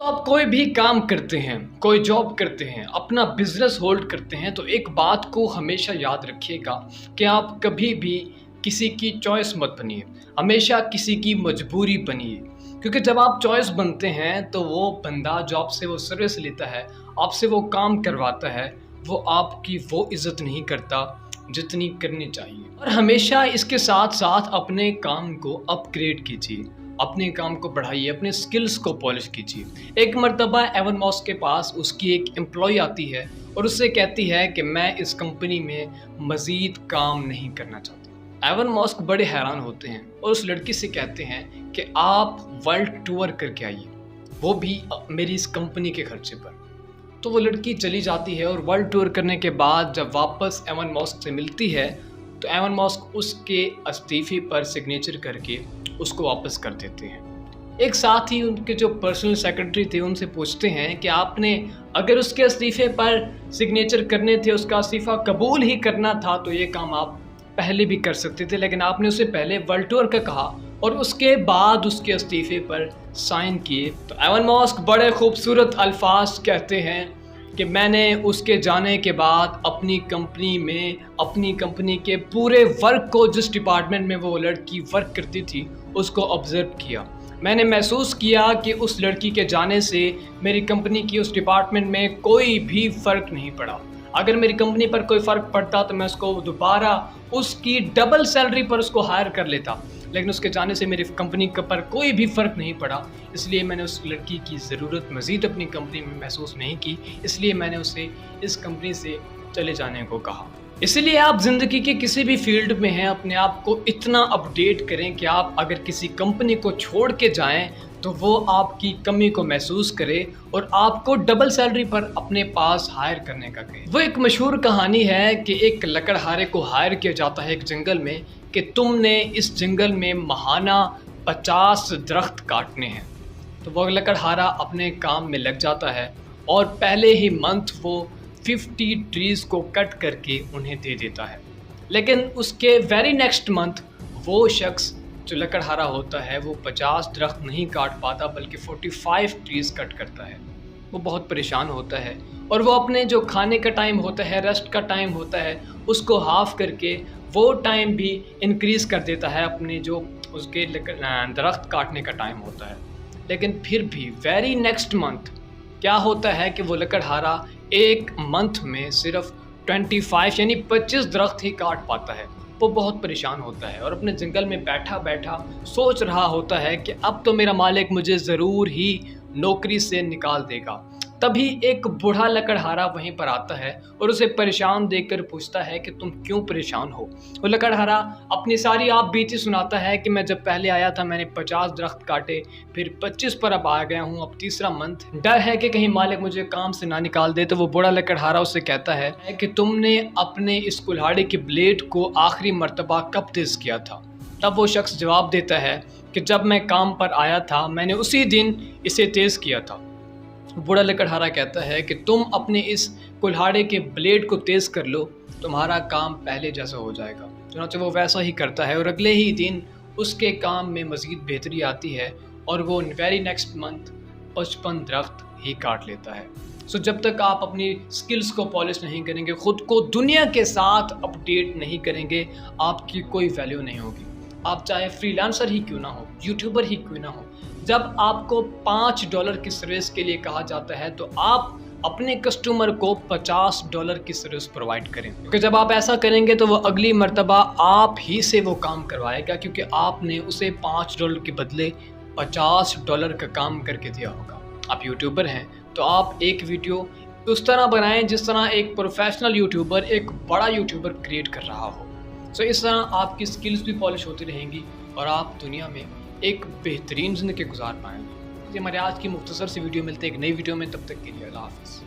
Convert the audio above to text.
आप कोई भी काम करते हैं, कोई जॉब करते हैं, अपना बिजनेस होल्ड करते हैं तो एक बात को हमेशा याद रखिएगा कि आप कभी भी किसी की चॉइस मत बनिए, हमेशा किसी की मजबूरी बनिए। क्योंकि जब आप चॉइस बनते हैं तो वो बंदा जो आपसे वो सर्विस लेता है, आपसे वो काम करवाता है, वो आपकी वो इज़्ज़त नहीं करता जितनी करनी चाहिए। और हमेशा इसके साथ साथ अपने काम को अपग्रेड कीजिए, अपने काम को बढ़ाइए, अपने स्किल्स को पॉलिश कीजिए। एक मर्तबा एवन मॉस्क के पास उसकी एक एम्प्लॉय आती है और उससे कहती है कि मैं इस कंपनी में मज़ीद काम नहीं करना चाहती। एवन मॉस्क बड़े हैरान होते हैं और उस लड़की से कहते हैं कि आप वर्ल्ड टूर करके आइए, वो भी मेरी इस कंपनी के खर्चे पर। तो वो लड़की चली जाती है और वर्ल्ड टूर करने के बाद जब वापस एवन मॉस्क से मिलती है तो एवन मॉस्क उसके इस्तीफे पर सिग्नेचर करके उसको वापस कर देते हैं। एक साथ ही उनके जो पर्सनल सेक्रेटरी थे उनसे पूछते हैं कि आपने अगर उसके इस्तीफे पर सिग्नेचर करने थे, उसका इस्तीफा कबूल ही करना था तो ये काम आप पहले भी कर सकते थे, लेकिन आपने उसे पहले वर्ल्ड टूर का कहा और उसके बाद उसके इस्तीफे पर साइन किए। तो एवन मॉस्क बड़े खूबसूरत अल्फाज कहते हैं कि मैंने उसके जाने के बाद अपनी कंपनी के पूरे वर्क को, जिस डिपार्टमेंट में वो लड़की वर्क करती थी, उसको ऑब्जर्व किया। मैंने महसूस किया कि उस लड़की के जाने से मेरी कंपनी की उस डिपार्टमेंट में कोई भी फ़र्क नहीं पड़ा। अगर मेरी कंपनी पर कोई फ़र्क पड़ता तो मैं उसको दोबारा उसकी डबल सैलरी पर उसको हायर कर लेता, लेकिन उसके जाने से मेरी कंपनी पर कोई भी फ़र्क नहीं पड़ा। इसलिए मैंने उस लड़की की ज़रूरत मज़ीद अपनी कंपनी में महसूस नहीं की, इसलिए मैंने उसे इस कंपनी से चले जाने को कहा। इसलिए आप ज़िंदगी के किसी भी फील्ड में हैं, अपने आप को इतना अपडेट करें कि आप अगर किसी कंपनी को छोड़ के जाएं तो वो आपकी कमी को महसूस करे और आपको डबल सैलरी पर अपने पास हायर करने का कहे। वो एक मशहूर कहानी है कि एक लकड़हारे को हायर किया जाता है एक जंगल में कि तुमने इस जंगल में महाना 50 दरख्त काटने हैं। तो वो लकड़हारा अपने काम में लग जाता है और पहले ही मंथ वो 50 ट्रीज़ को कट करके उन्हें दे देता है। लेकिन उसके वेरी नेक्स्ट मंथ वो शख्स जो लकड़हारा होता है वो 50 दरख्त नहीं काट पाता बल्कि 45 ट्रीज़ कट करता है। वो बहुत परेशान होता है और वो अपने जो खाने का टाइम होता है, रेस्ट का टाइम होता है, उसको हाफ़ करके वो टाइम भी इंक्रीज़ कर देता है अपने जो उसके दरख्त काटने का टाइम होता है। लेकिन फिर भी वेरी नेक्स्ट मंथ क्या होता है कि वो लकड़हारा एक मंथ में सिर्फ 25 यानी 25 दरख्त ही काट पाता है। वो बहुत परेशान होता है और अपने जंगल में बैठा बैठा सोच रहा होता है कि अब तो मेरा मालिक मुझे ज़रूर ही नौकरी से निकाल देगा। तभी एक बूढ़ा लकड़हारा वहीं पर आता है और उसे परेशान देखकर पूछता है कि तुम क्यों परेशान हो। वो लकड़हारा अपनी सारी आप बीती सुनाता है कि मैं जब पहले आया था मैंने 50 दरख्त काटे, फिर 25 पर अब आ गया हूँ, अब तीसरा मंथ, डर है कि कहीं मालिक मुझे काम से ना निकाल दे। तो वो बूढ़ा लकड़हारा उससे कहता है कि तुमने अपने इस कुल्हाड़ी के ब्लेड को आखिरी मर्तबा कब तेज़ किया था। तब वो शख्स जवाब देता है कि जब मैं काम पर आया था मैंने उसी दिन इसे तेज़ किया था। बूढ़ा लकड़हारा कहता है कि तुम अपने इस कुल्हाड़े के ब्लेड को तेज़ कर लो, तुम्हारा काम पहले जैसा हो जाएगा। चुनांचे वो वैसा ही करता है और अगले ही दिन उसके काम में मज़ीद बेहतरी आती है और वो वेरी नेक्स्ट मंथ 55 दरख्त ही काट लेता है। सो जब तक आप अपनी स्किल्स को पॉलिश नहीं करेंगे, ख़ुद को दुनिया के साथ अपडेट नहीं करेंगे, आपकी कोई वैल्यू नहीं होगी। आप चाहे फ्रीलांसर ही क्यों ना हो, यूट्यूबर ही क्यों ना हो, जब आपको $5 की सर्विस के लिए कहा जाता है तो आप अपने कस्टमर को $50 की सर्विस प्रोवाइड करें, क्योंकि जब आप ऐसा करेंगे तो वो अगली मर्तबा आप ही से वो काम करवाएगा, क्योंकि आपने उसे $5 के बदले $50 का काम करके दिया होगा। आप यूट्यूबर हैं तो आप एक वीडियो उस तरह बनाएं जिस तरह एक प्रोफेशनल यूट्यूबर एक बड़ा यूट्यूबर क्रिएट कर रहा हो। सो इस तरह आपकी स्किल्स भी पॉलिश होती रहेंगी और आप दुनिया में एक बेहतरीन ज़िंदगी गुजार पाएंगे। हमारे आज की मुख्तसर सी वीडियो मिलते हैं एक नई वीडियो में, तब तक के लिए अल्लाह हाफ़िज़।